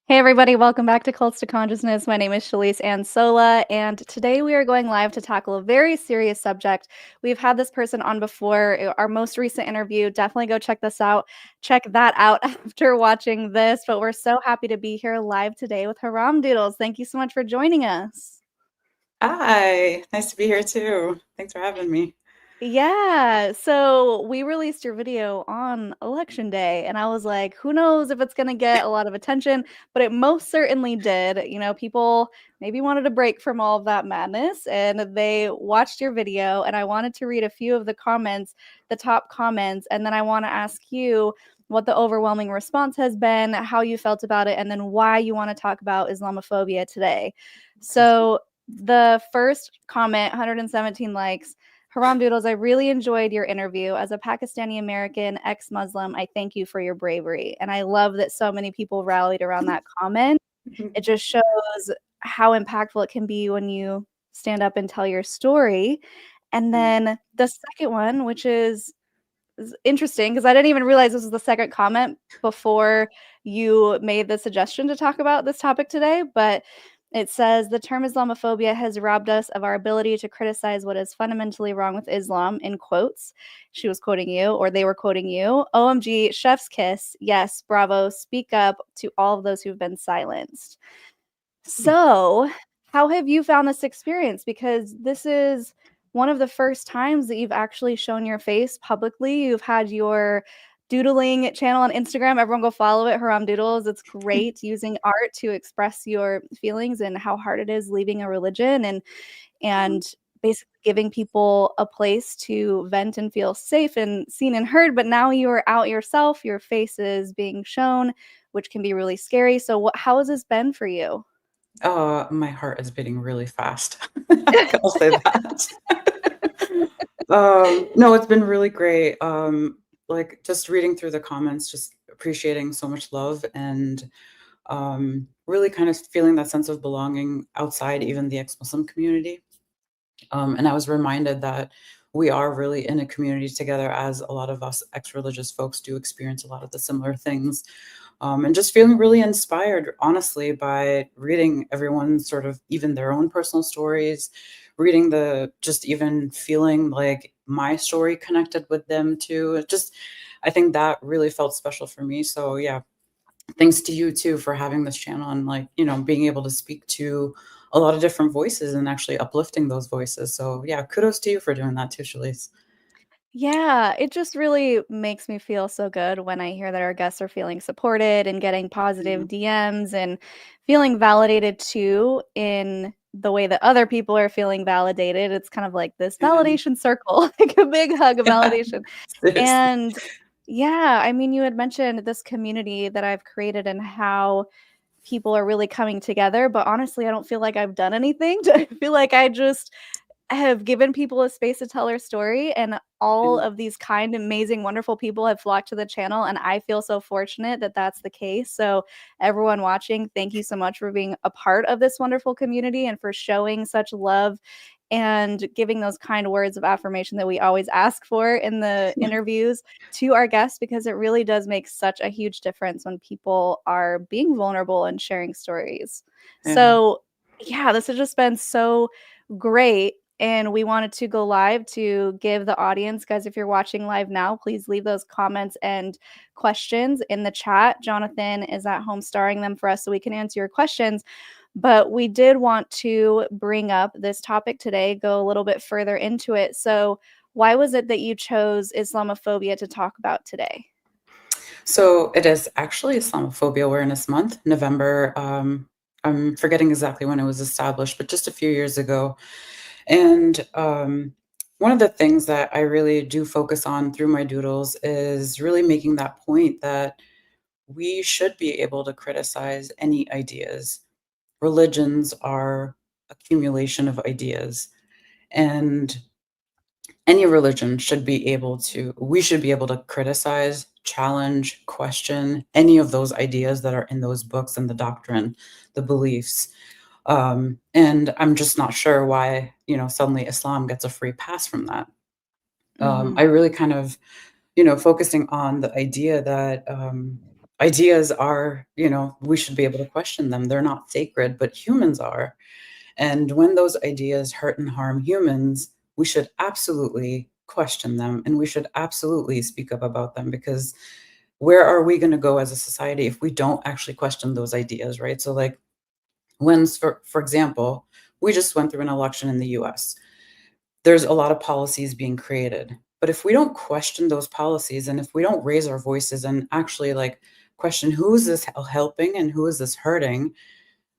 Hey everybody, welcome back to Cults to Consciousness. My name is Shalise Ansola, and today we are going live to tackle a very serious subject. We've had this person on before, our most recent interview. Definitely go check this out. Check that out after watching this. But we're so happy to be here live today with Haram Doodles. Thank you so much for joining us. Hi, nice to be here too. Thanks for having me. Yeah, so we released your video on election day, and I was like, who knows if it's going to get a lot of attention, but it most certainly did. People maybe wanted a break from all of that madness, and they watched your video, and I wanted to read a few of the comments, the top comments, and then I want to ask you what the overwhelming response has been, how you felt about it, and then why you want to talk about Islamophobia today. So the first comment, 117 likes. Haram Doodles, I really enjoyed your interview. As a Pakistani American ex-Muslim, I thank you for your bravery. And I love that so many people rallied around that comment. It just shows how impactful it can be when you stand up and tell your story. And then the second one, which is interesting because I didn't even realize this was the second comment before you made the suggestion to talk about this topic today. But it says the term Islamophobia has robbed us of our ability to criticize what is fundamentally wrong with Islam, in quotes. She was quoting you, or they were quoting you. OMG, chef's kiss. Yes, bravo. Speak up to all of those who've been silenced. So, how have you found this experience? Because this is one of the first times that you've actually shown your face publicly. You've had your doodling channel on Instagram. Everyone go follow it, Haram Doodles. It's great using art to express your feelings and how hard it is leaving a religion and basically giving people a place to vent and feel safe and seen and heard. But now you are out yourself, your face is being shown, which can be really scary. So how has this been for you? My heart is beating really fast. I'll say that. No, it's been really great. Like just reading through the comments, just appreciating so much love and really kind of feeling that sense of belonging outside even the ex-Muslim community. And I was reminded that we are really in a community together, as a lot of us ex-religious folks do experience a lot of the similar things. And just feeling really inspired, honestly, by reading everyone's sort of even their own personal stories, reading just even feeling like my story connected with them too. I think that really felt special for me. So yeah, thanks to you too for having this channel and being able to speak to a lot of different voices and actually uplifting those voices. So yeah, kudos to you for doing that too, Shalise. Yeah, it just really makes me feel so good when I hear that our guests are feeling supported and getting Yeah. positive DMs and feeling validated too in the way that other people are feeling validated. It's kind of like this Yeah. validation circle, like a big hug of Yeah. validation. Seriously. And yeah, I mean, you had mentioned this community that I've created and how people are really coming together, but honestly, I don't feel like I've done anything. I feel like I just have given people a space to tell their story, and all Yeah. of these kind, amazing, wonderful people have flocked to the channel, and I feel so fortunate that that's the case. So, everyone watching, thank you so much for being a part of this wonderful community and for showing such love and giving those kind words of affirmation that we always ask for in the interviews to our guests, because it really does make such a huge difference when people are being vulnerable and sharing stories. Yeah. So, yeah, this has just been so great. And we wanted to go live to give the audience, guys, if you're watching live now, please leave those comments and questions in the chat. Jonathan is at home starring them for us so we can answer your questions. But we did want to bring up this topic today, go a little bit further into it. So, why was it that you chose Islamophobia to talk about today? So it is actually Islamophobia Awareness Month, November. I'm forgetting exactly when it was established, but just a few years ago. And one of the things that I really do focus on through my doodles is really making that point that we should be able to criticize any ideas. Religions are accumulation of ideas, and any religion should be able to we should be able to criticize, challenge, question any of those ideas that are in those books and the doctrine, the beliefs. And I'm just not sure why, suddenly Islam gets a free pass from that. I Mhm. really kind of, focusing on the idea that ideas are, we should be able to question them. They're not sacred, but humans are. And when those ideas hurt and harm humans, we should absolutely question them, and we should absolutely speak up about them, because where are we going to go as a society if we don't actually question those ideas, right? So like when, for example, we just went through an election in the US. There's a lot of policies being created. But if we don't question those policies, and if we don't raise our voices and actually like question who is this helping and who is this hurting,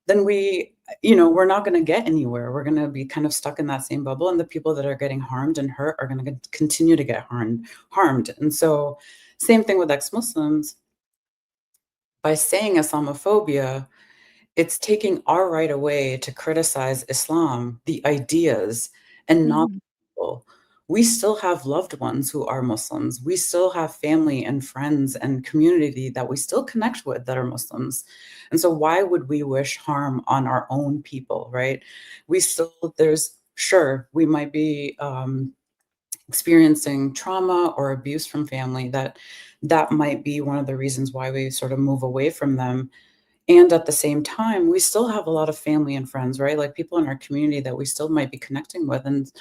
then we're not going to get anywhere. We're going to be kind of stuck in that same bubble, and the people that are getting harmed and hurt are going to continue to get harmed. And so same thing with ex-Muslims. By saying Islamophobia, it's taking our right away to criticize Islam, the ideas, and not Mhm. people. We still have loved ones who are Muslims. We still have family and friends and community that we still connect with that are Muslims. And so why would we wish harm on our own people, right? Sure, we might be experiencing trauma or abuse from family, that might be one of the reasons why we sort of move away from them. And at the same time, we still have a lot of family and friends, right? Like people in our community that we still might be connecting with. And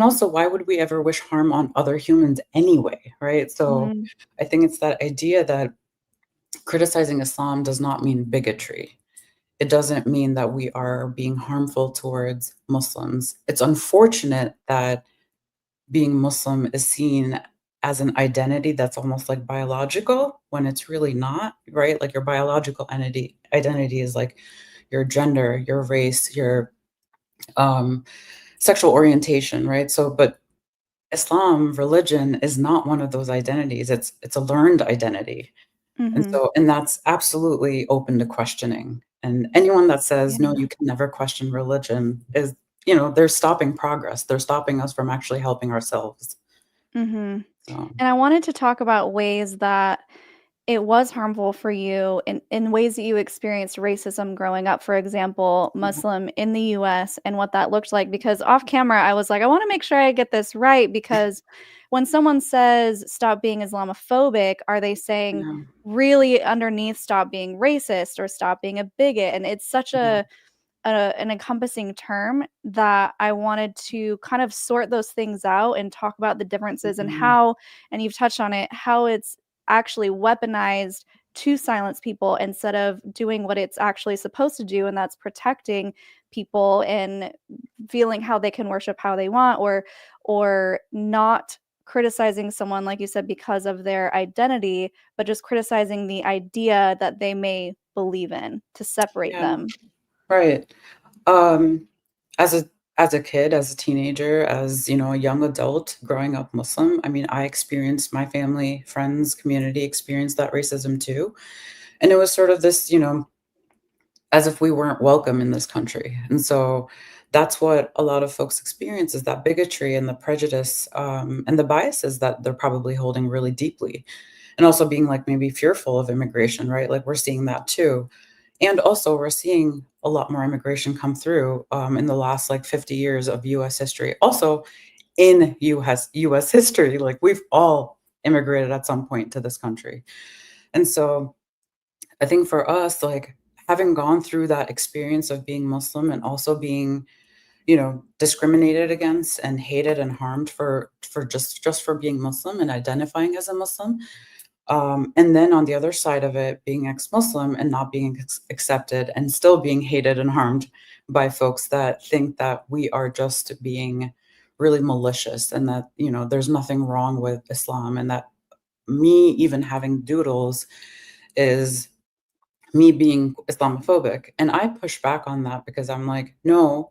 also, why would we ever wish harm on other humans anyway, right? So Mhm. I think it's that idea that criticizing Islam does not mean bigotry. It doesn't mean that we are being harmful towards Muslims. It's unfortunate that being Muslim is seen as an identity that's almost like biological when it's really not, right? Like your biological identity is like your gender, your race, your um, sexual orientation, right? So, but Islam, religion, is not one of those identities. It's a learned identity, Mhm. and that's absolutely open to questioning. And anyone that says no, Yeah. you can never question religion is, they're stopping progress. They're stopping us from actually helping ourselves. Mhm. So. And I wanted to talk about ways that it was harmful for you in ways that you experienced racism growing up, for example, Yeah, Muslim in the US and what that looked like, because off camera, I was like, "I wanna make sure I get this right," because when someone says, "Stop being Islamophobic," are they saying yeah, really underneath, "Stop being racist," or "Stop being a bigot?" And it's such yeah, an encompassing term that I wanted to kind of sort those things out and talk about the differences and mhm, how, and you've touched on it, how it's actually weaponized to silence people instead of doing what it's actually supposed to do, and that's protecting people and feeling how they can worship how they want, or not criticizing someone, like you said, because of their identity, but just criticizing the idea that they may believe in to separate yeah, them. right. Um, as a kid, as a teenager, as, a young adult growing up Muslim, I mean, I experienced my family, friends, community experienced that racism too. And it was sort of this, as if we weren't welcome in this country. And so that's what a lot of folks experience, is that bigotry and the prejudice, and the biases that they're probably holding really deeply. And also being like maybe fearful of immigration, right? Like we're seeing that too. And also we're seeing a lot more immigration come through in the last like 50 years of US history. Also in US history, like we've all immigrated at some point to this country. And so I think for us, like having gone through that experience of being Muslim and also being, discriminated against and hated and harmed for just for being Muslim and identifying as a Muslim. And then on the other side of it, being ex-Muslim and not being accepted and still being hated and harmed by folks that think that we are just being really malicious, and that, there's nothing wrong with Islam, and that me even having doodles is me being Islamophobic. And I push back on that because I'm like, no,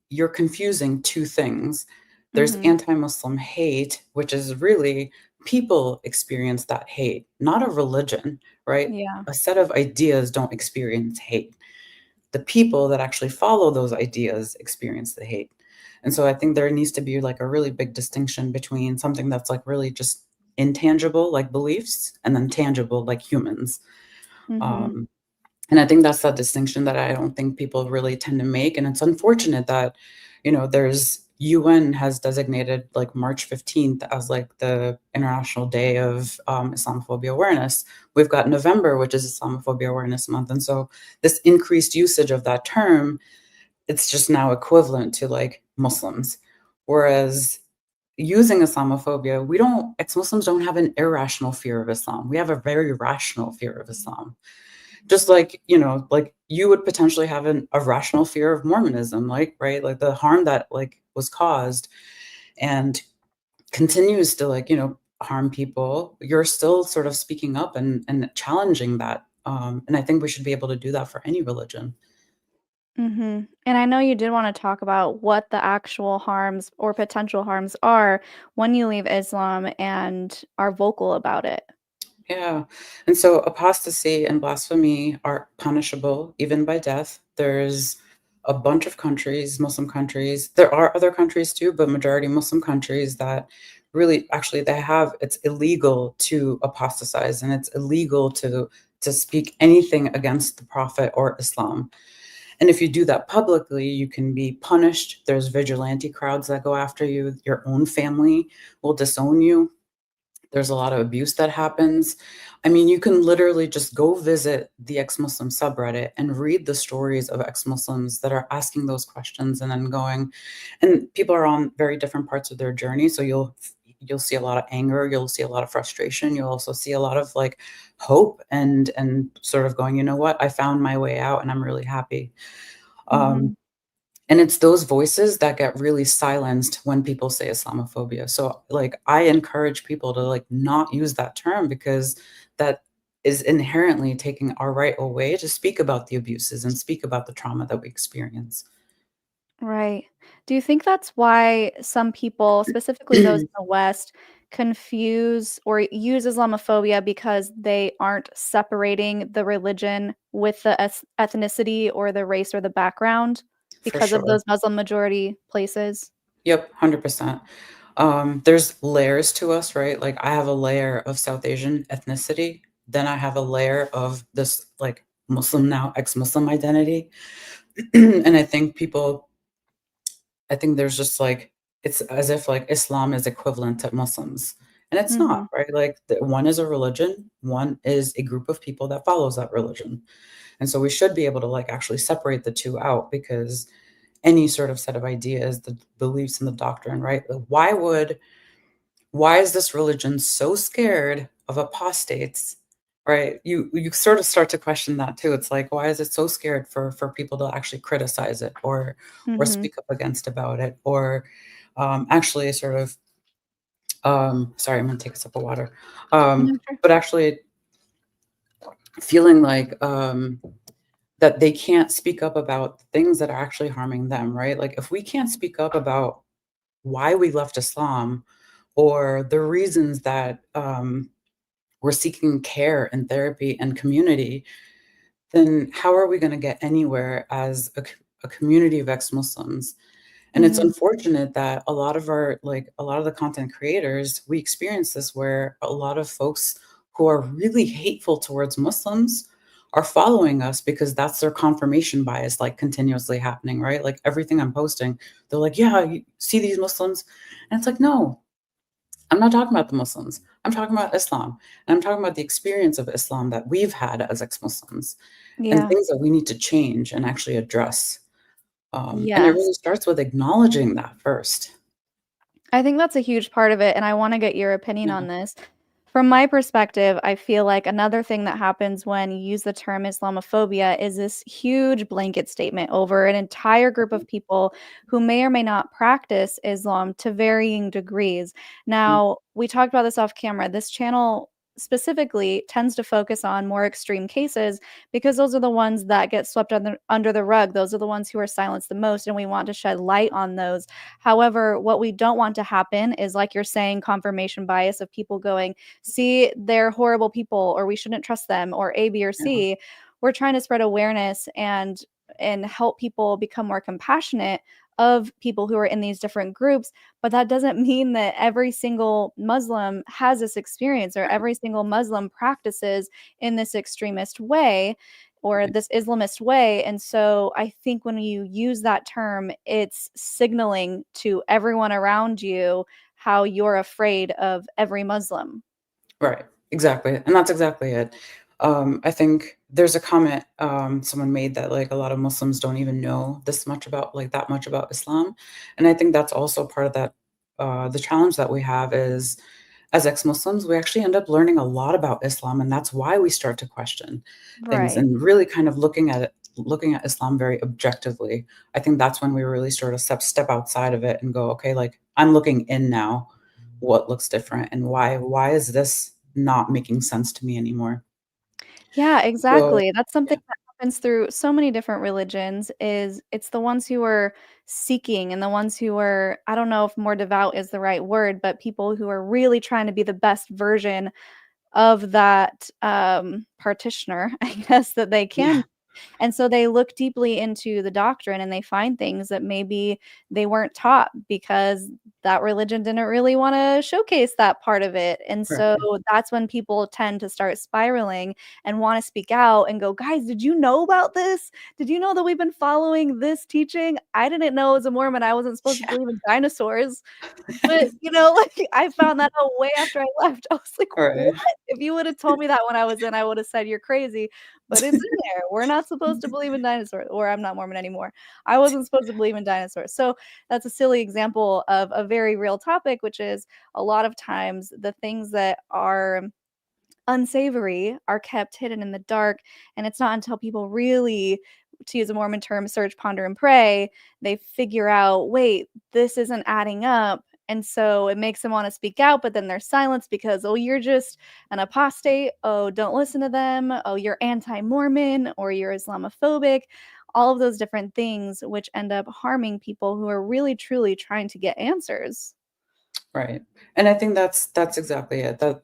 you're confusing two things. There's Mhm. anti-Muslim hate, which is really people experience that hate, not a religion, right? Yeah. A set of ideas don't experience hate. The people that actually follow those ideas experience the hate. And so I think there needs to be like a really big distinction between something that's like really just intangible, like beliefs, and then tangible, like humans. Mhm. Um, and I think that's that distinction that I don't think people really tend to make. And it's unfortunate that, there's UN has designated like March 15th as like the International Day of Islamophobia awareness. We've got November, which is Islamophobia Awareness Month. And so this increased usage of that term, it's just now equivalent to like Muslims. Whereas using Islamophobia, ex-Muslims don't have an irrational fear of Islam. We have a very rational fear of Islam. Just like, like you would potentially have a rational fear of Mormonism, like, right? Like the harm that like was caused and continues to like, harm people. You're still sort of speaking up and challenging that. And I think we should be able to do that for any religion. And I know you did want to talk about what the actual harms or potential harms are when you leave Islam and are vocal about it. Yeah. And so apostasy and blasphemy are punishable even by death. There's a bunch of countries, Muslim countries. There are other countries too, but majority Muslim countries that really actually it's illegal to apostatize and it's illegal to speak anything against the prophet or Islam. And if you do that publicly, you can be punished. There's vigilante crowds that go after you. Your own family will disown you. There's a lot of abuse that happens. I mean, you can literally just go visit the ex-Muslim subreddit and read the stories of ex-Muslims that are asking those questions and then going, and people are on very different parts of their journey. So you'll see a lot of anger, you'll see a lot of frustration, you'll also see a lot of like hope and sort of going, you know what, I found my way out and I'm really happy. Mhm. And it's those voices that get really silenced when people say Islamophobia. So like I encourage people to like not use that term because that is inherently taking our right away to speak about the abuses and speak about the trauma that we experience. Right. Do you think that's why some people, specifically those in the West, confuse or use Islamophobia because they aren't separating the religion with the ethnicity or the race or the background For because of sure. those Muslim majority places? Yep, 100%. There's layers to us, right? Like I have a layer of South Asian ethnicity, then I have a layer of this like Muslim now ex-Muslim identity. And I think there's just like it's as if like Islam is equivalent to Muslims. And it's not, Mhm. right? Like one is a religion, one is a group of people that follows that religion. And so we should be able to like actually separate the two out because any sort of set of ideas, the beliefs and the doctrine, right? Like, why is this religion so scared of apostates? Right? You sort of start to question that too. It's like, why is it so scared for people to actually criticize it or Mhm. speak up against about it or actually sort of sorry, I'm gonna take a sip of water. Yeah, sure. But actually feeling like that they can't speak up about things that are actually harming them, right? Like if we can't speak up about why we left Islam or the reasons that we're seeking care and therapy and community, then how are we going to get anywhere as a community of ex-Muslims? And it's Mhm. unfortunate that a lot of the content creators, we experience this where a lot of folks who are really hateful towards Muslims are following us because that's their confirmation bias, like continuously happening, right? Like everything I'm posting, they're like, yeah, you see these Muslims? And it's like, no, I'm not talking about the Muslims. I'm talking about Islam. And I'm talking about the experience of Islam that we've had as ex-Muslims and Yeah. things that we need to change and actually address. And it Yes. really starts with acknowledging that first. I think that's a huge part of it, and I wanna get your opinion Yeah. on this. From my perspective, I feel like another thing that happens when you use the term Islamophobia is this huge blanket statement over an entire group of people who may or may not practice Islam to varying degrees. Mhm. Now, we talked about this off camera. This channel specifically tends to focus on more extreme cases because those are the ones that get swept under the rug. Those are the ones who are silenced the most, and we want to shed light on those. However, what we don't want to happen is, like you're saying, confirmation bias of people going, see, they're horrible people, or we shouldn't trust them, or A, B, or Yeah. C. We're trying to spread awareness and help people become more compassionate of people who are in these different groups, but that doesn't mean that every single Muslim has this experience or every single Muslim practices in this extremist way. or this Islamist way. And so I think when you use that term, it's signaling to everyone around you how you're afraid of every Muslim. Right. Exactly. And that's exactly it. I think there's a comment someone made that like a lot of Muslims don't even know this much about like that much about Islam. And I think that's also part of that the challenge that we have is as ex-Muslims, we actually end up learning a lot about Islam, and that's why we start to question things Right. and really kind of looking at Islam very objectively. I think that's when we really sort of step outside of it and go, okay, like I'm looking in now, what looks different and why is this not making sense to me anymore? Yeah, So exactly. That's something yeah, that happens through so many different religions is it's the ones who are seeking and the ones who are I don't know if more devout is the right word, but people who are really trying to be the best version of that, practitioner, I guess, that they yeah, can. And so they look deeply into the doctrine and they find things that maybe they weren't taught because that religion didn't really wanna showcase that part of it. And so right. that's when people tend to start spiraling and wanna speak out and go, "Guys, did you know about this? Did you know that we've been following this teaching? I didn't know as a Mormon I wasn't supposed to Yeah. believe in dinosaurs." But, you know, like, I found that out way after I left. I was like, All "What?" right. If you would've told me that when I was in, I would've said, "You're crazy," but it's in there. We're not supposed to believe in dinosaurs, or I'm not Mormon anymore. I wasn't supposed to believe in dinosaurs. So, that's a silly example of a very real topic, which is a lot of times the things that are unsavory are kept hidden in the dark, and it's not until people really, to use a Mormon term, search, ponder, and pray, they figure out, "Wait, this isn't adding up," and so it makes them wanna speak out, but then they're silenced because, "Oh, you're just an apostate. Oh, don't listen to them. Oh, you're anti-Mormon," or "You're Islamophobic." All of those different things which end up harming people who are really truly trying to get answers. Right. And I think that's exactly it. That,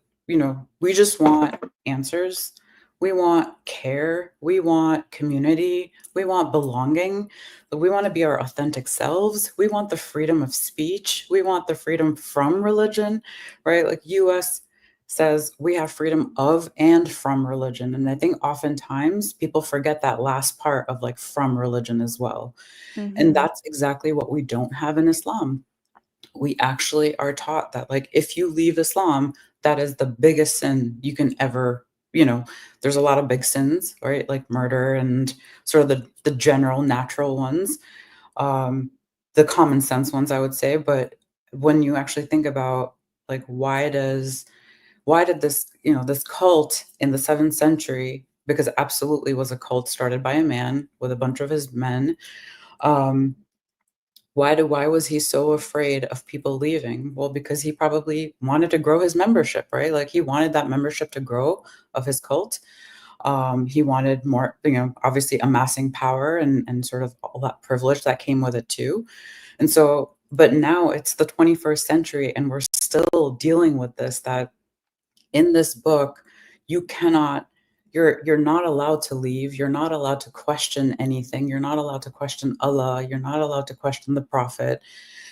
we just want answers. We want care. We want community. We want belonging. We want to be our authentic selves. We want the freedom of speech. We want the freedom from religion, right? Like US says we have freedom of and from religion. And I think oftentimes people forget that last part of like from religion as well. And Mhm. that's exactly what we don't have in Islam. We actually are taught that like if you leave Islam, that is the biggest sin you can ever, there's a lot of big sins, right? Like murder and sort of the general natural ones, um, the common sense ones, I would say. But when you actually think about like why did this cult in the 7th century, because it absolutely was a cult started by a man with a bunch of his men, um, why was he so afraid of people leaving? Well, because he probably wanted to grow his membership, right? Like, he wanted that membership to grow of his cult. He wanted more, obviously amassing power and sort of all that privilege that came with it too. And so but now it's the 21st century, and we're still dealing with this, that in this book, you cannot you're not allowed to leave, you're not allowed to question anything, you're not allowed to question Allah, you're not allowed to question the Prophet.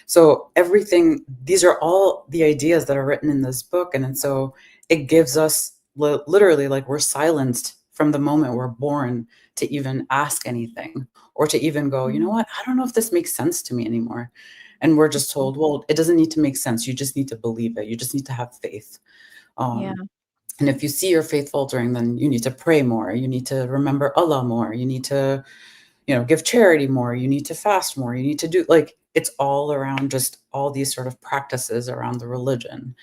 So everything these are all the ideas that are written in this book, and then so it gives us literally like we're silenced from the moment we're born to even ask anything or to even go, "You know Mhm. what? I don't know if this makes sense to me anymore." And we're just told, "Well, it doesn't need to make sense. You just need to believe it. You just need to have faith." Yeah. Um, and if you see your faith faltering, then you need to pray more. You need to remember Allah more. You need to, give charity more. You need to fast more. You need to do like it's all around just all these sort of practices around the religion.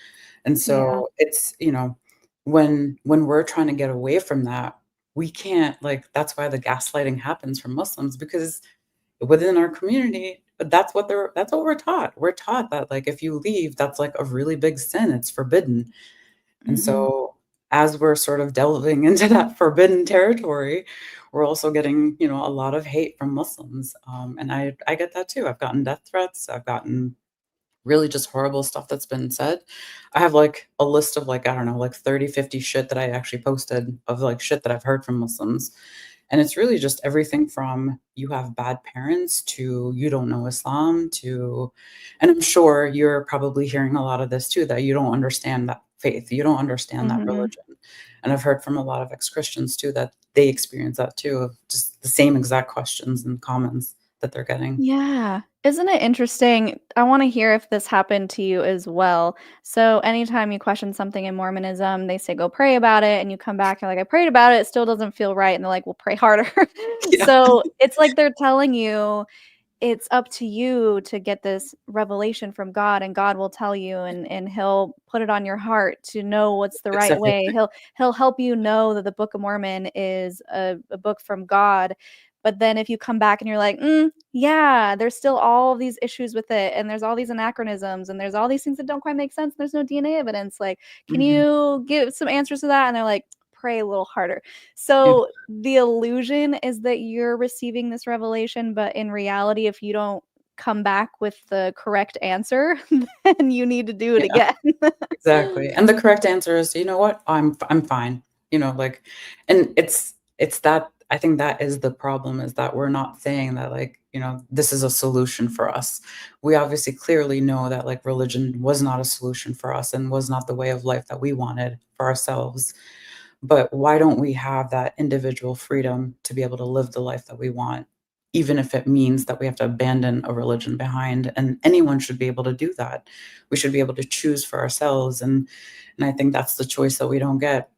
And Yeah. so it's, when we're trying to get away from that, we can't like that's why the gaslighting happens from Muslims because within our community, that's what we're taught. We're taught that like if you leave, that's like a really big sin. It's forbidden. And Mhm. so, as we're sort of delving into that forbidden territory, we're also getting, a lot of hate from Muslims. And I get that too. I've gotten death threats. I've gotten really just horrible stuff that's been said. I have like a list of like, I don't know, like 30, 50 shit that I actually posted of like shit that I've heard from Muslims. And it's really just everything from you have bad parents to you don't know Islam to, and I'm sure you're probably hearing a lot of this too, that you don't understand that faith. You don't understand that Mhm. religion. And I've heard from a lot of ex-Christians too that they experience that too, of just the same exact questions and comments that they're getting. Yeah. Isn't it interesting? I wanna hear if this happened to you as well. So, anytime you question something in Mormonism, they say, "Go pray about it," and you come back, you're like, "I prayed about it, it still doesn't feel right," and they're like, "Well, pray harder." Yeah, So, it's like they're telling you it's up to you to get this revelation from God, and God will tell you, and He'll put it on your heart to know what's the right exactly. way. He'll help you know that the Book of Mormon is a book from God. But then if you come back and you're like, yeah, there's still all these issues with it, and there's all these anachronisms, and there's all these things that don't quite make sense. There's no DNA evidence. Like, can Mhm. you give some answers to that? And they're like, pray a little harder. Yeah, So the illusion is that you're receiving this revelation, but in reality, if you don't come back with the correct answer, then you need to do it yeah. again. Exactly, and the correct answer is, "You know what? I'm fine." Like and it's that I think that is the problem, is that we're not saying that, like, this is a solution for us. We obviously clearly know that, like, religion was not a solution for us and was not the way of life that we wanted for ourselves, but why don't we have that individual freedom to be able to live the life that we want, even if it means that we have to abandon a religion behind, and anyone should be able to do that. We should be able to choose for ourselves, and I think that's the choice that we don't get.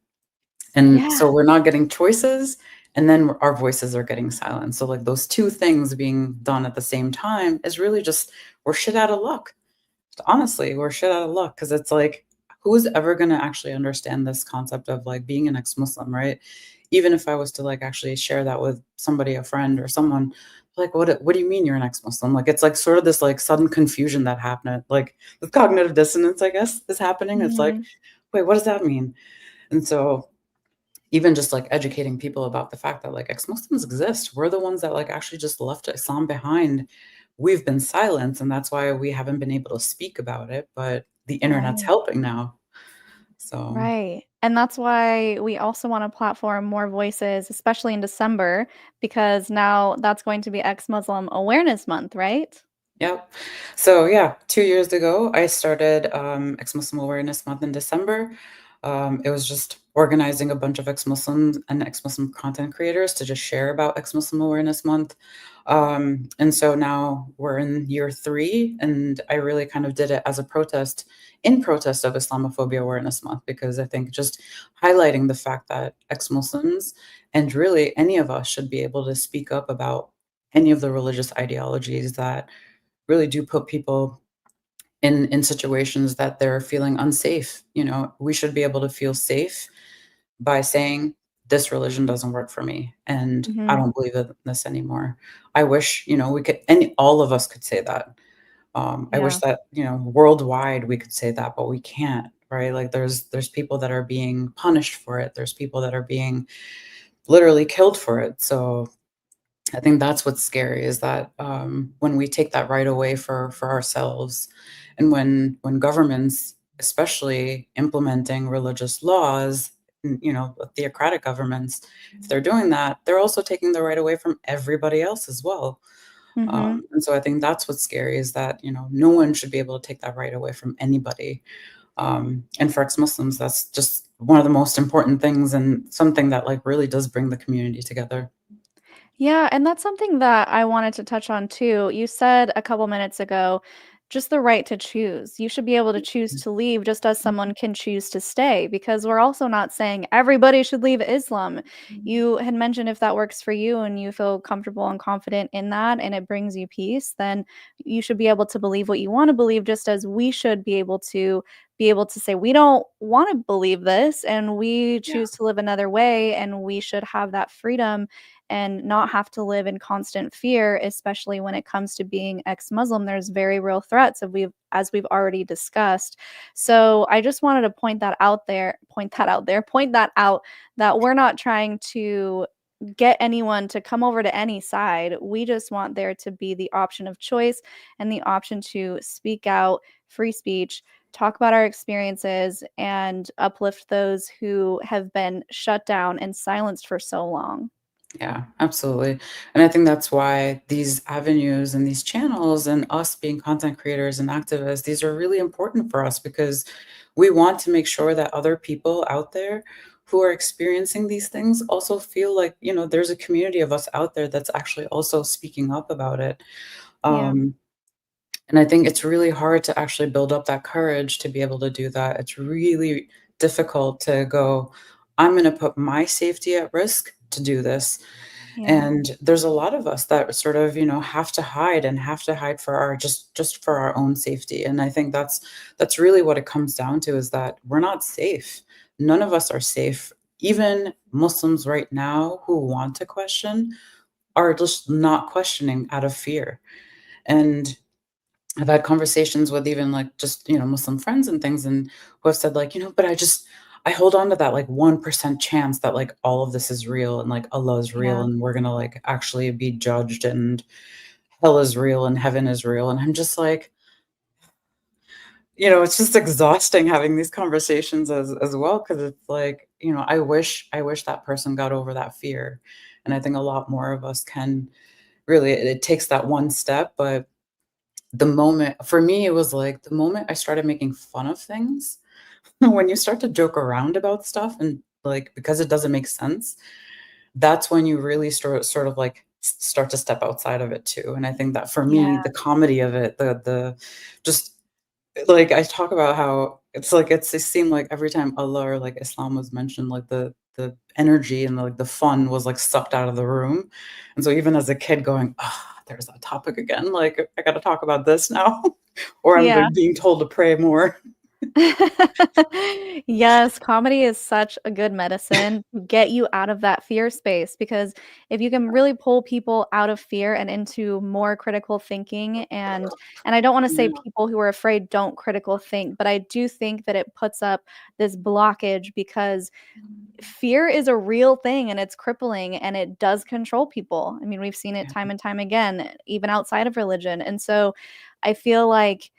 And Yeah, so we're not getting choices, and then our voices are getting silenced. So, like, those 2 things being done at the same time is really just we're shit out of luck. Honestly, we're shit out of luck, because it's like, who's ever gonna actually understand this concept of, like, being an ex-Muslim, right? Even if I was to, like, actually share that with somebody, a friend or someone, like, "What do you mean you're an ex-Muslim?" Like, it's, like, sort of this, like, sudden confusion that happened, like, the cognitive dissonance, I guess, is happening. It's like, mhm, "Wait, what does that mean?" And so even just, like, educating people about the fact that, like, ex-Muslims exist. We're the ones that, like, actually just left Islam behind. We've been silenced, and that's why we haven't been able to speak about it, but the internet's right. helping now. So, Right. And that's why we also want to platform more voices, especially in December, because now that's going to be Ex-Muslim Awareness Month, right? yep. So, yeah, 2 years ago, I started, Ex-Muslim Awareness Month in December. It was just organizing a bunch of ex-Muslims and ex-Muslim content creators to just share about Ex-Muslim Awareness Month. And so now we're in year 3, and I really kind of did it as a protest, in protest of Islamophobia Awareness Month, because I think just highlighting the fact that ex-Muslims, and really any of us, should be able to speak up about any of the religious ideologies that really do put people in situations that they're feeling unsafe. We should be able to feel safe by saying, "This religion doesn't work for me, and I Mhm. don't believe in this anymore." I wish, we could, and all of us could say that. I wish Yeah. that, worldwide we could say that, but we can't, right? Like, there's people that are being punished for it. There's people that are being literally killed for it. So I think that's what's scary, is that, when we take that right away for ourselves, and when governments, especially implementing religious laws, theocratic governments, if they're doing that, they're also taking the right away from everybody else as well. Mhm. And so I think that's what's scary, is that, no one should be able to take that right away from anybody. And for ex-Muslims, that's just one of the most important things, and something that, like, really does bring the community together. Yeah, and that's something that I wanted to touch on too. You said a couple minutes ago, just the right to choose. You should be able to choose to leave just as someone can choose to stay, because we're also not saying everybody should leave Islam. You had mentioned if that works for you and you feel comfortable and confident in that and it brings you peace, then you should be able to believe what you want to believe, just as we should be able to say we don't want to believe this and we Yeah. choose to live another way, and we should have that freedom and not have to live in constant fear, especially when it comes to being ex-Muslim. There's very real threats of as we've already discussed. So I just wanted to point that out, that we're not trying to get anyone to come over to any side. We just want there to be the option of choice and the option to speak out, free speech, talk about our experiences, and uplift those who have been shut down and silenced for so long. Yeah, absolutely. And I think that's why these avenues and these channels and us being content creators and activists, these are really important for us because we want to make sure that other people out there who are experiencing these things also feel like, there's a community of us out there that's actually also speaking up about it. Yeah. Um, and I think it's really hard to actually build up that courage to be able to do that. It's really difficult to go, I'm going to put my safety at risk to do this. Yeah. And there's a lot of us that sort of, have to hide and have to hide for our just for our own safety. And I think that's really what it comes down to, is that we're not safe. None of us are safe. Even Muslims right now who want to question are just not questioning out of fear. And I've had conversations with even like just, Muslim friends and things, and who have said like, but I hold on to that like 1% chance that like all of this is real and like Allah is real Yeah. and we're gonna like actually be judged and hell is real and heaven is real. And I'm just like, it's just exhausting having these conversations as well, because it's like, I wish that person got over that fear. And I think a lot more of us can really, it takes that one step, but the moment for me, it was like the moment I started making fun of things, when you start to joke around about stuff and like because it doesn't make sense, that's when you really sort of like start to step outside of it too. And I think that for me, Yeah. the comedy of it, the just like I talk about how it's like it seemed like every time Allah or like Islam was mentioned, like the energy and like the fun was like sucked out of the room. And so even as a kid going, "Ah, there's that topic again. Like I gotta talk about this now." Or I'm Yeah. like being told to pray more. Yes, comedy is such a good medicine to get you out of that fear space, because if you can really pull people out of fear and into more critical thinking, and I don't wanna say Yeah, people who are afraid don't critical think, but I do think that it puts up this blockage because fear is a real thing and it's crippling and it does control people. I mean, we've seen it yeah, time and time again, even outside of religion. And so I feel like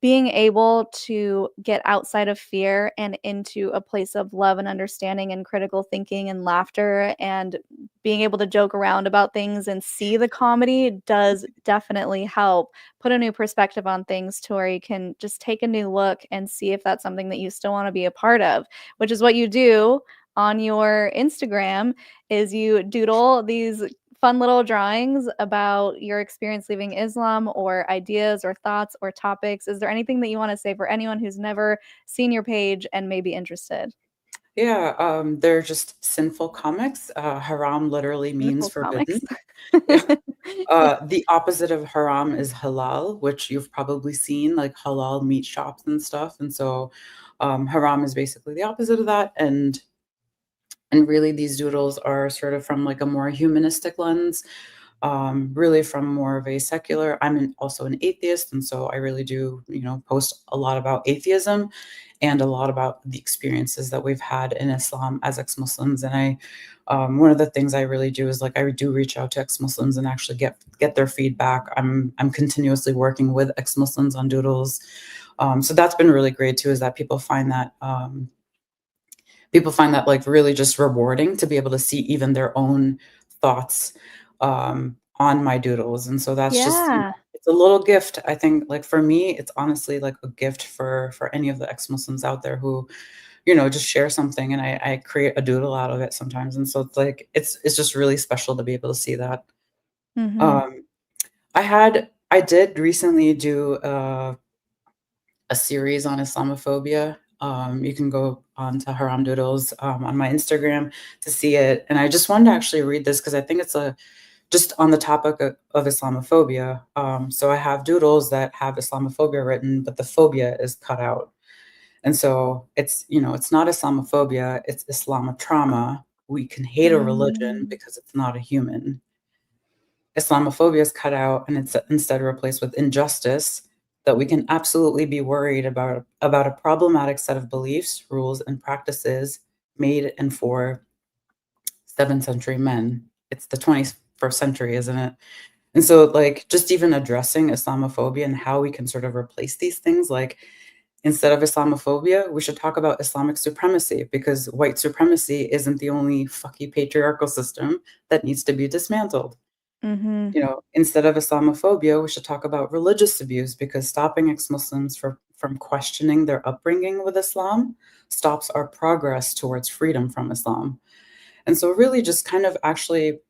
being able to get outside of fear and into a place of love and understanding and critical thinking and laughter and being able to joke around about things and see the comedy does definitely help put a new perspective on things to where you can just take a new look and see if that's something that you still want to be a part of, which is what you do on your Instagram is you doodle these fun little drawings about your experience leaving Islam or ideas or thoughts or topics. Is there anything that you want to say for anyone who's never seen your page and may be interested? yeah. They're just sinful comics. Haram literally means Sinful comics. forbidden. Yeah. The opposite of haram is halal, which you've probably seen, like halal meat shops and stuff. And so, haram is basically the opposite of that. And really, these doodles are sort of from like a more humanistic lens, really from more of a secular. Also an atheist, and so I really do, post a lot about atheism and a lot about the experiences that we've had in Islam as ex-Muslims. And one of the things I really do is like I do reach out to ex-Muslims and actually get their feedback. I'm continuously working with ex-Muslims on doodles, so that's been really great too. Is that people find that like really just rewarding to be able to see even their own thoughts on my doodles. And so that's just, Yeah. it's a little gift. I think like for me, it's honestly like a gift for any of the ex-Muslims out there who, just share something and I create a doodle out of it sometimes. And so it's like it's just really special to be able to see that. Mhm. Um I did recently do a series on Islamophobia. You can go on to Haram Doodles on my Instagram to see it. And I just wanted to actually read this because I think it's just on the topic of Islamophobia. So I have doodles that have Islamophobia written, but the phobia is cut out. And so it's not Islamophobia, it's Islamotrauma. We can hate a religion Mm. because it's not a human. Islamophobia is cut out and it's instead replaced with injustice, that we can absolutely be worried about a problematic set of beliefs, rules, and practices made and for 7th century men. It's the 21st century, isn't it? And so, like, just even addressing Islamophobia and how we can sort of replace these things, like, Instead of Islamophobia, we should talk about Islamic supremacy because white supremacy isn't the only fucky patriarchal system that needs to be dismantled. Mhm. Instead of Islamophobia, we should talk about religious abuse because stopping ex-Muslims from questioning their upbringing with Islam stops our progress towards freedom from Islam. And so really just kind of actually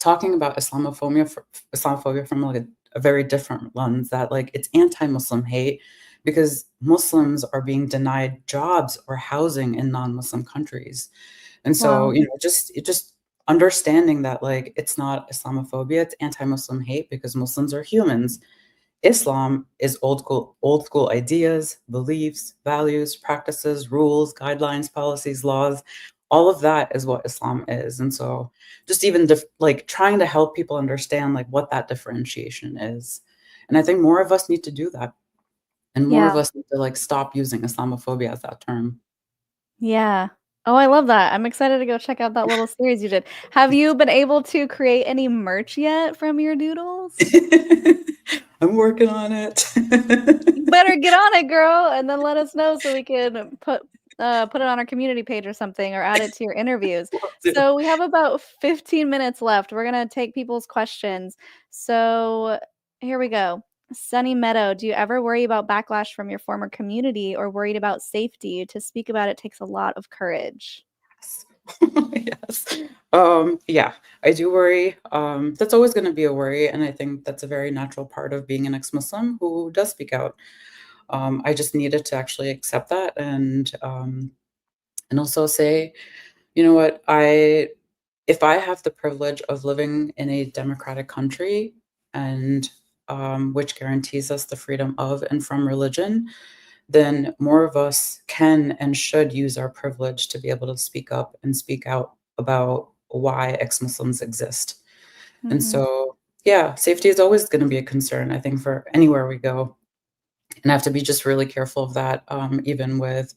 talking about Islamophobia from like a very different lens, that like it's anti-Muslim hate because Muslims are being denied jobs or housing in non-Muslim countries. And so, Wow. just understanding that like it's not Islamophobia, it's anti-Muslim hate because Muslims are humans. Islam is old school ideas, beliefs, values, practices, rules, guidelines, policies, laws. All of that is what Islam is. And so just even like trying to help people understand like what that differentiation is. And I think more of us need to do that. And more Yeah. of us need to like stop using Islamophobia as that term. Yeah. Oh, I love that. I'm excited to go check out that little series you did. Have you been able to create any merch yet from your doodles? I'm working on it. You better get on it, girl, and then let us know so we can put it on our community page or something, or add it to your interviews. Will do. So we have about 15 minutes left. We're gonna take people's questions. So here we go. Sunny Meadow, do you ever worry about backlash from your former community or worried about safety? To speak about it takes a lot of courage. Yes. Yes. Yeah, I do worry. That's always going to be a worry, and I think that's a very natural part of being an ex-Muslim who does speak out. I just needed to actually accept that and also say, you know what, if I have the privilege of living in a democratic country and which guarantees us the freedom of and from religion, then more of us can and should use our privilege to be able to speak up and speak out about why ex-Muslims exist. And Mhm. so, yeah, safety is always going to be a concern, I think, for anywhere we go. And I have to be just really careful of that, even with,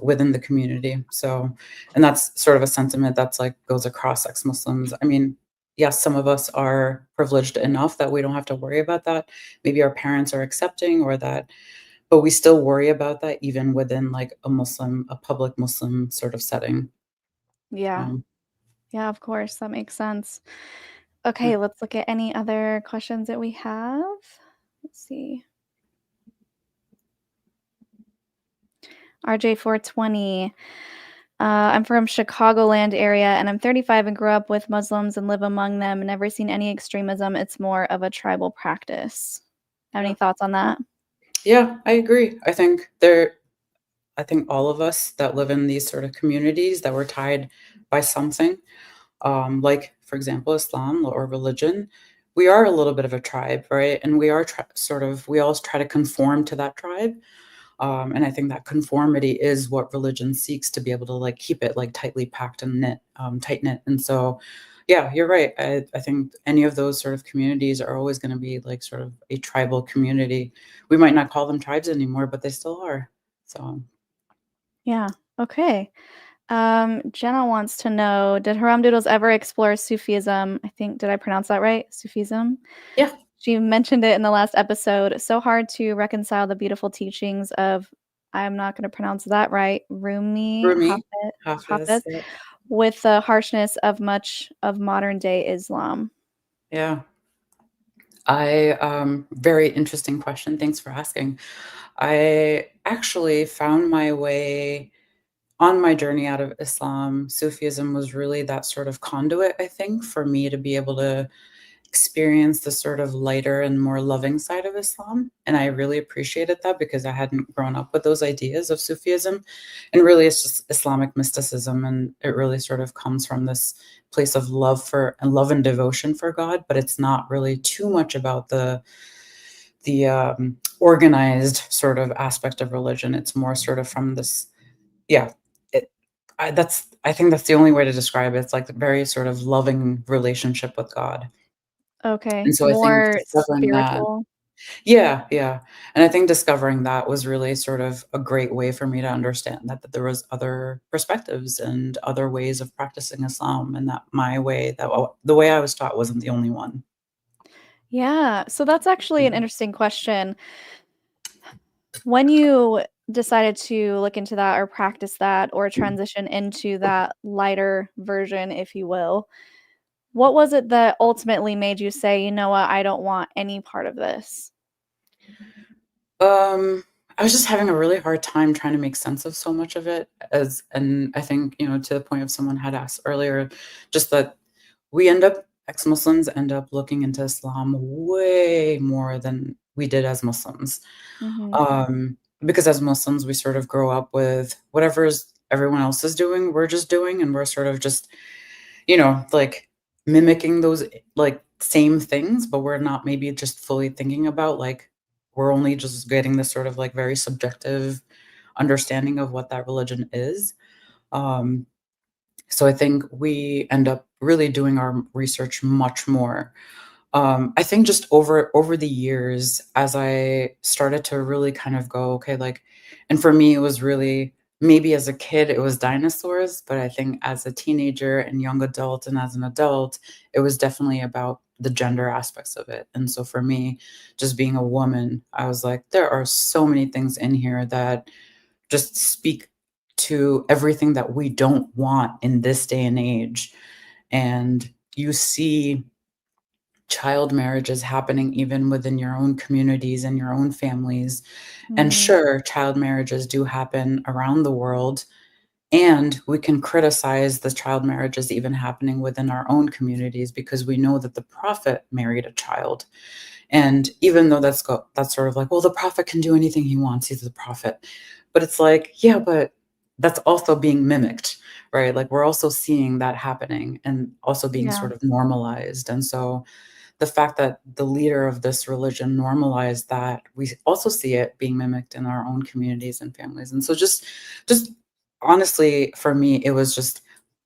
within the community. So, and that's sort of a sentiment that's like goes across ex-Muslims. I mean, yes, some of us are privileged enough that we don't have to worry about that. Maybe our parents are accepting or that, but we still worry about that even within like a public Muslim sort of setting. Yeah. Um, Yeah, of course, that makes sense. yeah. Okay, let's look at any other questions that we have. Let's see. RJ420. I'm from Chicagoland area and I'm 35 and grew up with Muslims and live among them. Never seen any extremism. It's more of a tribal practice. Have any Yeah. thoughts on that? Yeah, I agree. I think all of us that live in these sort of communities that were tied by something, like for example, Islam or religion, we are a little bit of a tribe, right? And we are we always try to conform to that tribe. And I think that conformity is what religion seeks to be able to like keep it like tightly packed and tight knit. And so, yeah, you're right. I think any of those sort of communities are always going to be like sort of a tribal community. We might not call them tribes anymore, but they still are. So, Yeah. Okay. Jenna wants to know, did Haram Doodles ever explore Sufism? I think, did I pronounce that right? Sufism? yeah, She mentioned it in the last episode. So hard to reconcile the beautiful teachings of, I'm not going to pronounce that right, Rumi Rumi, Hafiz, Hafiz. Yeah. with the harshness of much of modern day Islam. Yeah. Very interesting question. Thanks for asking. I actually found my way on my journey out of Islam. Sufism was really that sort of conduit, I think, for me to be able to experience the sort of lighter and more loving side of Islam. And I really appreciated that because I hadn't grown up with those ideas of Sufism. And really, it's just Islamic mysticism. And it really sort of comes from this place of love and devotion for God. But it's not really too much about the organized sort of aspect of religion. It's more sort of from this, yeah. It, I think that's the only way to describe it. It's like a very sort of loving relationship with God. Okay, And so I think more discovering that, spiritual. yeah, yeah, and I think discovering that was really sort of a great way for me to understand that there was other perspectives and other ways of practicing Islam, and that my way, the way I was taught wasn't the only one. Yeah, so that's actually an Mhm. interesting question. When you decided to look into that or practice that or transition into that lighter version, if you will, what was it that ultimately made you say, "You know what? I don't want any part of this?" Um, I was just having a really hard time trying to make sense of so much of it and I think, to the point of someone had asked earlier, just that ex-Muslims end up looking into Islam way more than we did as Muslims. Mhm. Um, because as Muslims, we sort of grow up with whatever's everyone else is doing, we're just doing, and we're sort of just, like mimicking those like same things, but we're not maybe just fully thinking about like we're only just getting this sort of like very subjective understanding of what that religion is. Um, so I think we end up really doing our research much more. I think just over the years, as I started to really kind of go, okay, like, and for me, it was really maybe as a kid, it was dinosaurs, but I think as a teenager and young adult and as an adult, it was definitely about the gender aspects of it. And so for me, just being a woman, I was like, there are so many things in here that just speak to everything that we don't want in this day and age. And you see child marriages happening even within your own communities and your own families. And Mm, sure, child marriages do happen around the world, and we can criticize the child marriages even happening within our own communities because we know that the prophet married a child. And even though that's sort of like, well, the prophet can do anything he wants, he's the prophet. But it's like, yeah, but that's also being mimicked, right? Like we're also seeing that happening and also being yeah. sort of normalized. And so the fact that the leader of this religion normalized that, we also see it being mimicked in our own communities and families. And so just honestly, for me, it was just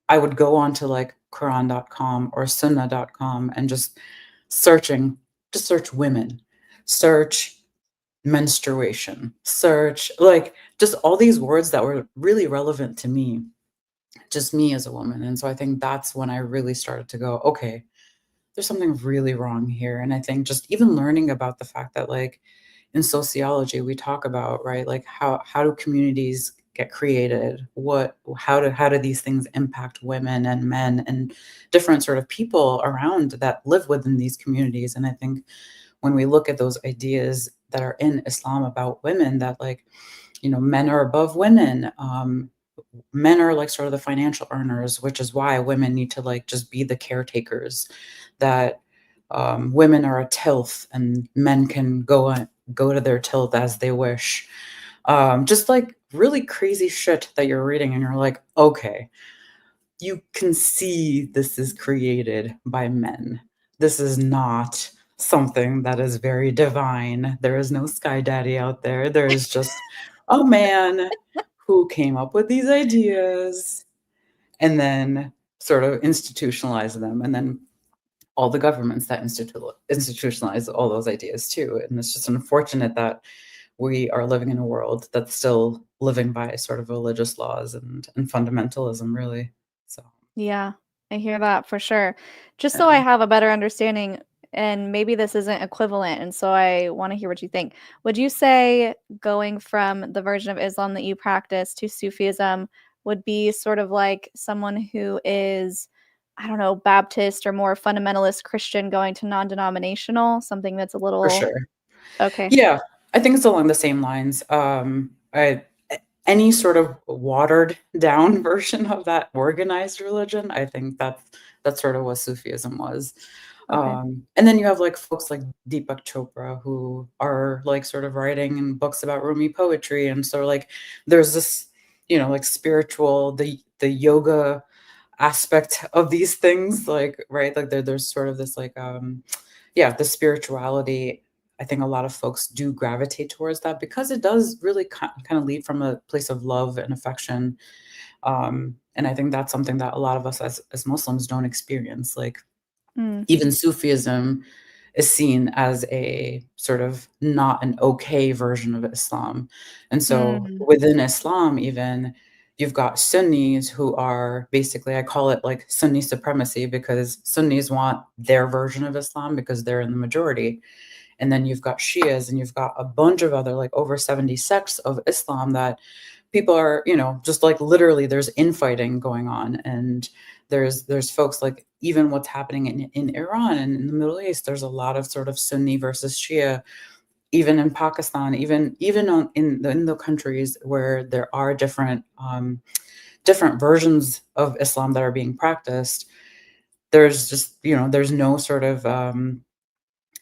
I would go on to like Quran.com or Sunnah.com and just searching, just search women, search menstruation, search like just all these words that were really relevant to me, just me as a woman. And so I think that's when I really started to go, okay, there's something really wrong here. And I think just even learning about the fact that like in sociology we talk about, right, like how do communities get created, how do these things impact women and men and different sort of people around that live within these communities. And I think when we look at those ideas that are in Islam about women, that like, men are above women, men are like sort of the financial earners, which is why women need to like just be the caretakers, that women are a tilth and men can go to their tilth as they wish. Just like really crazy shit that you're reading and you're like, okay, you can see this is created by men. This is not something that is very divine. There is no sky daddy out there. There is just a man who came up with these ideas and then sort of institutionalized them, and then all the governments that institutionalize all those ideas too. And it's just unfortunate that we are living in a world that's still living by sort of religious laws and fundamentalism, really. So, Yeah, I hear that for sure. Just so I yeah, have a better understanding, and maybe this isn't equivalent, and so I want to hear what you think. Would you say going from the version of Islam that you practice to Sufism would be sort of like someone who is, I don't know, Baptist or more fundamentalist Christian going to non-denominational, something that's a for little sure. okay. Yeah, I think it's along the same lines. Any sort of watered down version of that organized religion, I think that's sort of what Sufism was. Okay. And then you have like folks like Deepak Chopra who are like sort of writing in books about Rumi poetry, and so like there's this, like spiritual, the yoga aspect of these things, like, right, like there's sort of this like yeah, the spirituality. I think a lot of folks do gravitate towards that because it does really kind of lead from a place of love and affection. And I think that's something that a lot of us as Muslims don't experience. Like Mm, even Sufism is seen as a sort of not an okay version of Islam. And so mm, within Islam, even you've got Sunnis who are basically, I call it like Sunni supremacy, because Sunnis want their version of Islam because they're in the majority. And then you've got Shias, and you've got a bunch of other, like over 70 sects of Islam that people are, just like literally there's infighting going on. And there's folks like even what's happening in Iran and in the Middle East, there's a lot of sort of Sunni versus Shia, even in Pakistan, even in the countries where there are different versions of Islam that are being practiced. There's just, there's no sort of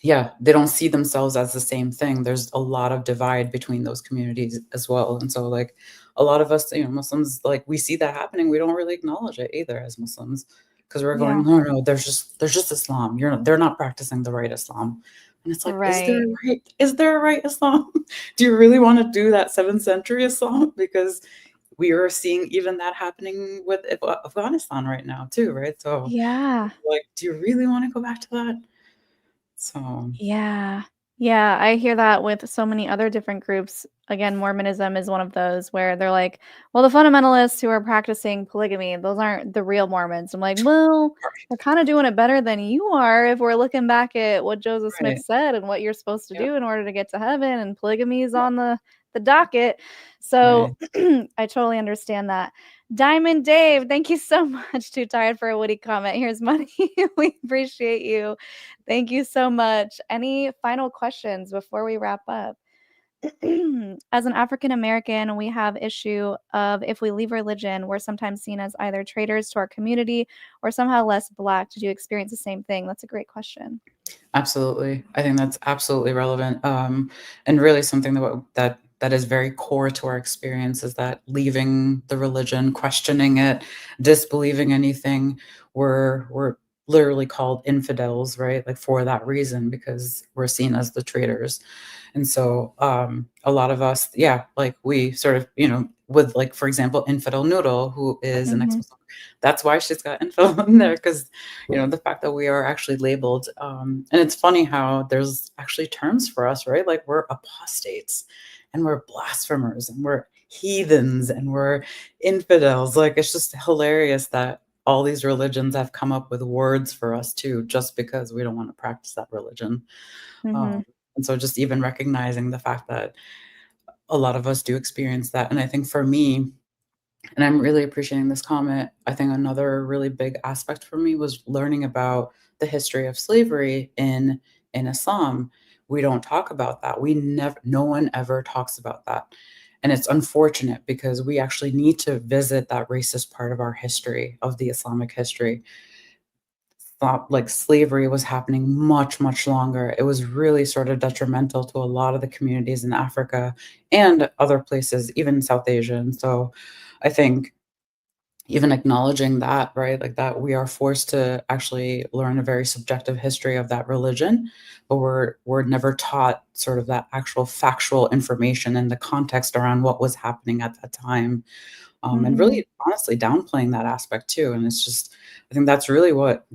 yeah, they don't see themselves as the same thing. There's a lot of divide between those communities as well. And so like a lot of us, Muslims, like we see that happening. We don't really acknowledge it either as Muslims because we're going, Yeah. no, no, there's just Islam. They're not practicing the right Islam. And it's like, Right. is there a right Islam? Do you really want to do that 7th century Islam? Because we are seeing even that happening with Afghanistan right now too, right? So Yeah. like, do you really want to go back to that? So Yeah. Yeah, I hear that with so many other different groups. Again, Mormonism is one of those where they're like, well, the fundamentalists who are practicing polygamy, those aren't the real Mormons. I'm like, well, they're kind of doing it better than you are if we're looking back at what Joseph Smith right. said and what you're supposed to Yep. do in order to get to heaven, and polygamy is on the docket. So Right. I totally understand that. Diamond Dave, thank you so much. Too tired for a witty comment. Here's money. We appreciate you. Thank you so much. Any final questions before we wrap up? As an African American, we have issue of if we leave religion, we're sometimes seen as either traitors to our community or somehow less black. Did you experience the same thing? That's a great question. Absolutely. I think that's absolutely relevant. And really something that is very core to our experience is that leaving the religion, questioning it, disbelieving anything, we're literally called infidels, right? Like for that reason, because we're seen as the traitors. And so a lot of us, yeah, like we sort of, with like, for example, Infidel Noodle, who is an Mhm. ex-Muslim. That's why she's got infidel in there, because the fact that we are actually labeled. And it's funny how there's actually terms for us, right? Like we're apostates and we're blasphemers and we're heathens and we're infidels. Like it's just hilarious that all these religions have come up with words for us too, just because we don't want to practice that religion. Mhm. And so just even recognizing the fact that a lot of us do experience that. And I think for me, and I'm really appreciating this comment. I think another really big aspect for me was learning about the history of slavery in Islam. We don't talk about that. No one ever talks about that. And it's unfortunate because we actually need to visit that racist part of our history, of the Islamic history. Thought like slavery was happening much, much longer. It was really sort of detrimental to a lot of the communities in Africa and other places, even South Asia. And so I think even acknowledging that, right? Like that we are forced to actually learn a very subjective history of that religion, but we're never taught sort of that actual factual information and the context around what was happening at that time. And Mhm. really honestly downplaying that aspect too. And it's just I think that's really what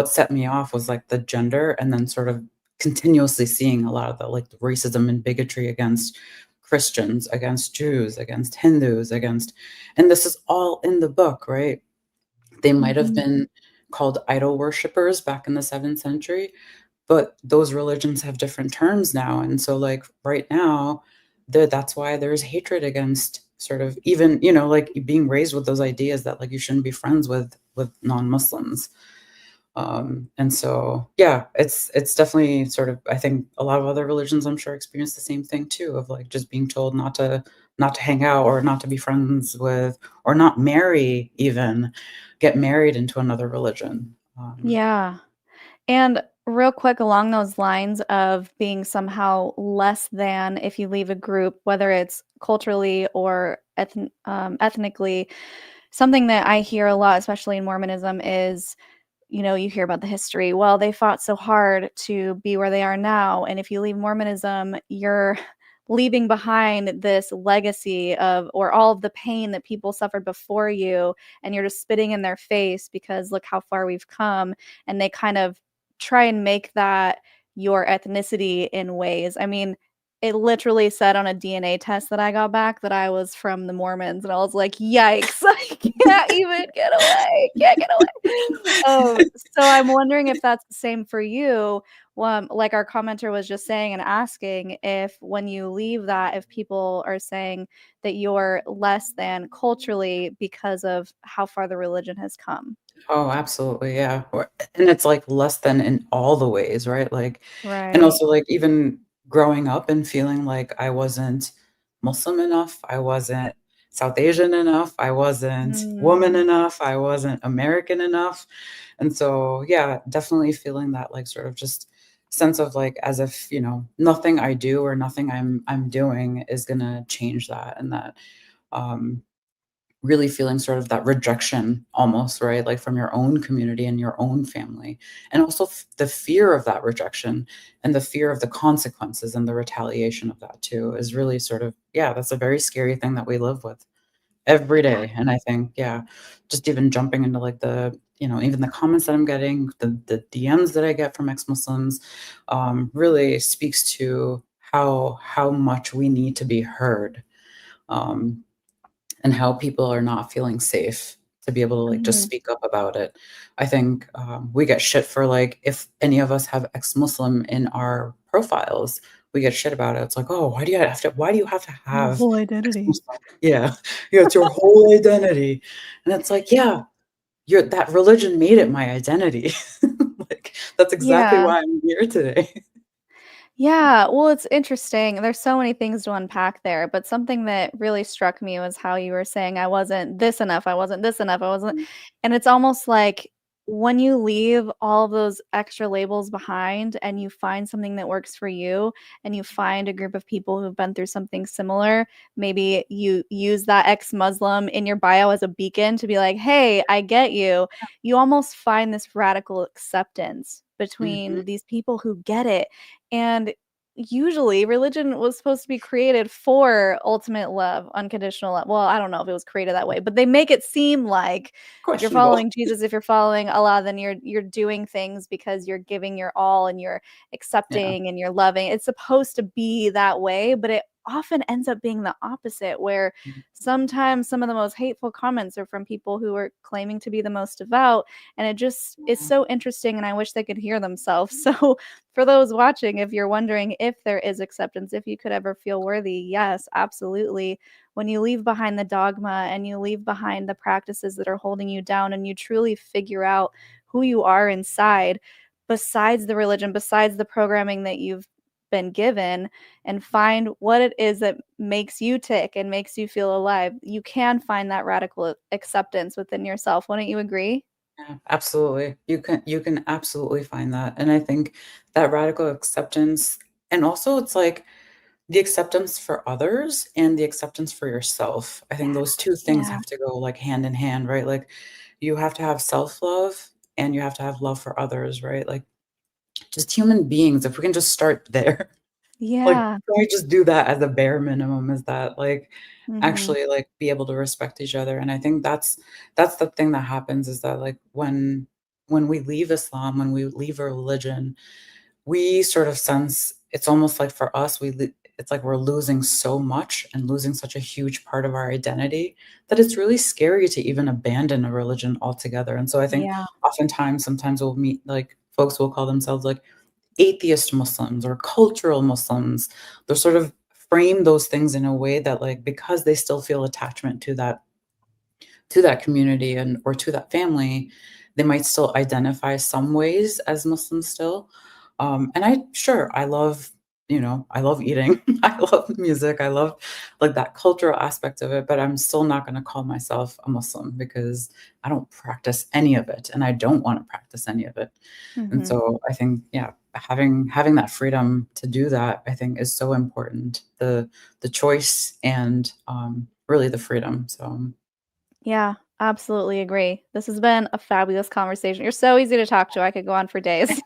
set me off was like the gender and then sort of continuously seeing a lot of the like the racism and bigotry against Christians, against Jews, against Hindus, against and this is all in the book, right? They might have Mhm. been called idol worshippers back in the 7th century, but those religions have different terms now. And so, like, right now, that's why there's hatred against sort of even, like being raised with those ideas that like you shouldn't be friends with non-Muslims. And so, yeah, it's definitely sort of I think a lot of other religions I'm sure experience the same thing too of like just being told not to hang out or not to be friends with or not marry even get married into another religion. Yeah. And real quick along those lines of being somehow less than if you leave a group, whether it's culturally or ethnically, something that I hear a lot, especially in Mormonism, is you hear about the history. Well, they fought so hard to be where they are now. And if you leave Mormonism, you're leaving behind this legacy of, or all of the pain that people suffered before you. And you're just spitting in their face because look how far we've come. And they kind of try and make that your ethnicity in ways. I mean, it literally said on a DNA test that I got back that I was from the Mormons. And I was like, yikes. I can't even get away, can't get away. So I'm wondering if that's the same for you. Like our commenter was just saying and asking if when you leave that, if people are saying that you're less than culturally because of how far the religion has come. Oh, absolutely, yeah, and it's, like, less than in all the ways, right? Like and Right. also, like, even growing up and feeling like I wasn't Muslim enough, I wasn't South Asian enough, I wasn't woman Mm. enough, I wasn't American enough, and so, yeah, definitely feeling that, like, sort of just sense of, like, as if, nothing I do or nothing I'm doing is gonna change that, and that, um really feeling sort of that rejection almost, right? Like from your own community and your own family. And also the fear of that rejection and the fear of the consequences and the retaliation of that too is really sort of, yeah, that's a very scary thing that we live with every Yeah. day. And I think, yeah, just even jumping into like even the comments that I'm getting, the DMs that I get from ex-Muslims, really speaks to how much we need to be heard. Um, and how people are not feeling safe to be able to, like, just Mhm. speak up about it. I think, we get shit for, like, if any of us have ex-Muslim in our profiles, we get shit about it. It's like, "Oh, why do you have to Your have whole identity. ex-Muslim?" Yeah. Yeah, it's your whole identity. And it's like, yeah, that religion made it my identity. Like, that's exactly Yeah. why I'm here today. Yeah, well, it's interesting. There's so many things to unpack there, but something that really struck me was how you were saying, I wasn't this enough, I wasn't this enough, I wasn't. And it's almost like when you leave all of those extra labels behind and you find something that works for you and you find a group of people who've been through something similar, maybe you use that ex-Muslim in your bio as a beacon to be like, hey, I get you. You almost find this radical acceptance Mhm. between these people who get it and usually religion was supposed to be created for ultimate love, unconditional love. Well, I don't know if it was created that way, but they make it seem like if you're Questionable. following Jesus, if you're following Allah, then you're doing things because you're giving your all and you're Yeah. accepting and you're loving. It's supposed to be that way, but it often ends up being the opposite where Mhm. sometimes some of the most hateful comments are from people who are claiming to be the most devout and it just is so interesting and I wish they could hear themselves. So for those watching, if you're wondering if there is acceptance, if you could ever feel worthy, yes, absolutely. When you leave behind the dogma and you leave behind the practices that are holding you down and you truly figure out who you are inside, besides the religion, besides the programming that you've been given, and find what it is that makes you tick and makes you feel alive, you can find that radical acceptance within yourself. Wouldn't you agree? Yeah, absolutely. You can absolutely find that, and I think that radical acceptance and also it's like the acceptance for others and the acceptance for yourself. I think Yeah. those 2 things Yeah. have to go, like, hand in hand, right? Like, you have to have self-love and you have to have love for others, right? Like, just human beings, if we can just start there. Like, Yeah. can we just do that as a bare minimum? Is that, like, Mhm. actually, like, be able to respect each other, and I think that's the thing that happens is that, like, when we leave Islam, when we leave a religion, we sort of sense it's almost like for us, it's like we're losing so much and losing such a huge part of our identity that it's really scary to even abandon a religion altogether, and so I think Yeah. oftentimes, sometimes we'll meet, like, folks will call themselves, like, atheist Muslims or cultural Muslims. They'll sort of frame those things in a way that, like, because they still feel attachment to that community and or to that family, they might still identify some ways as Muslims still. And I love, I love eating, I love music, I love like that cultural aspect of it, but I'm still not going to call myself a Muslim because I don't practice any of it and I don't want to practice any of it. And Mhm. so I think, yeah, having that freedom to do that, I think is so important. The choice and really the freedom. So Yeah, absolutely agree. This has been a fabulous conversation. You're so easy to talk to. I could go on for days.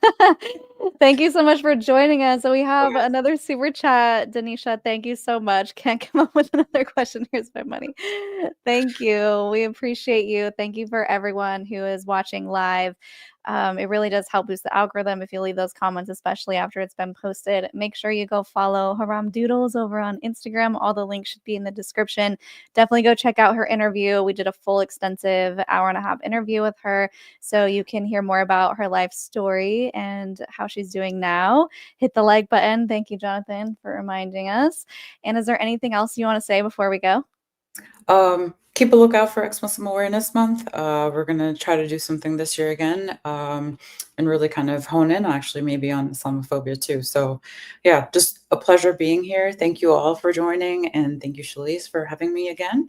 Thank you so much for joining us. So we oh have yes. another super chat. Denisha, thank you so much. Can't come up with another question. Here's my money. Thank you. We appreciate you. Thank you for everyone who is watching live. It really does help boost the algorithm if you leave those comments, especially after it's been posted. Make sure you go follow Haram Doodles over on Instagram. All the links should be in the description. Definitely go check out her interview. We did a full, extensive hour-and-a-half interview with her, so you can hear more about her life story and how she's doing now. Hit the like button. Thank you, Jonathan, for reminding us. And is there anything else you want to say before we go? Keep a lookout for ExMuslim Awareness Month. We're gonna try to do something this year again, and really kind of hone in actually maybe on Islamophobia too. So yeah, just a pleasure being here. Thank you all for joining, and thank you, Shalise, for having me again.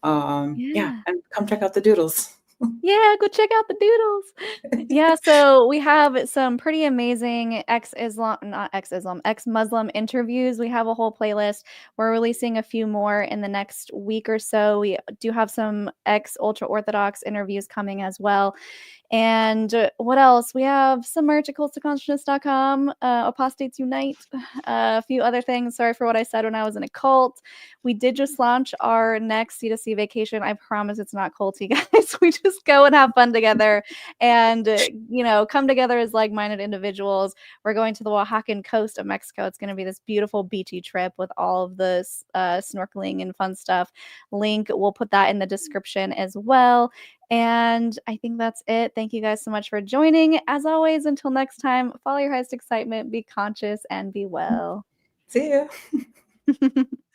Yeah, Yeah. and come check out the doodles. Yeah, go check out the doodles. Yeah, so we have some pretty amazing ex-Islam, not ex-Islam, ex-Muslim interviews. We have a whole playlist. We're releasing a few more in the next week or so. We do have some ex-ultra-Orthodox interviews coming as well. And what else? We have some merch at cultstoconsciousness.com, Apostates Unite, a few other things. Sorry for what I said when I was in a cult. We did just launch our next C2C vacation. I promise it's not culty, guys. We just go and have fun together and, come together as like-minded individuals. We're going to the Oaxacan coast of Mexico. It's going to be this beautiful beachy trip with all of this snorkeling and fun stuff. Link, we'll put that in the description as well. And I think that's it. Thank you guys so much for joining. As always, until next time, follow your highest excitement, be conscious, and be well. See ya.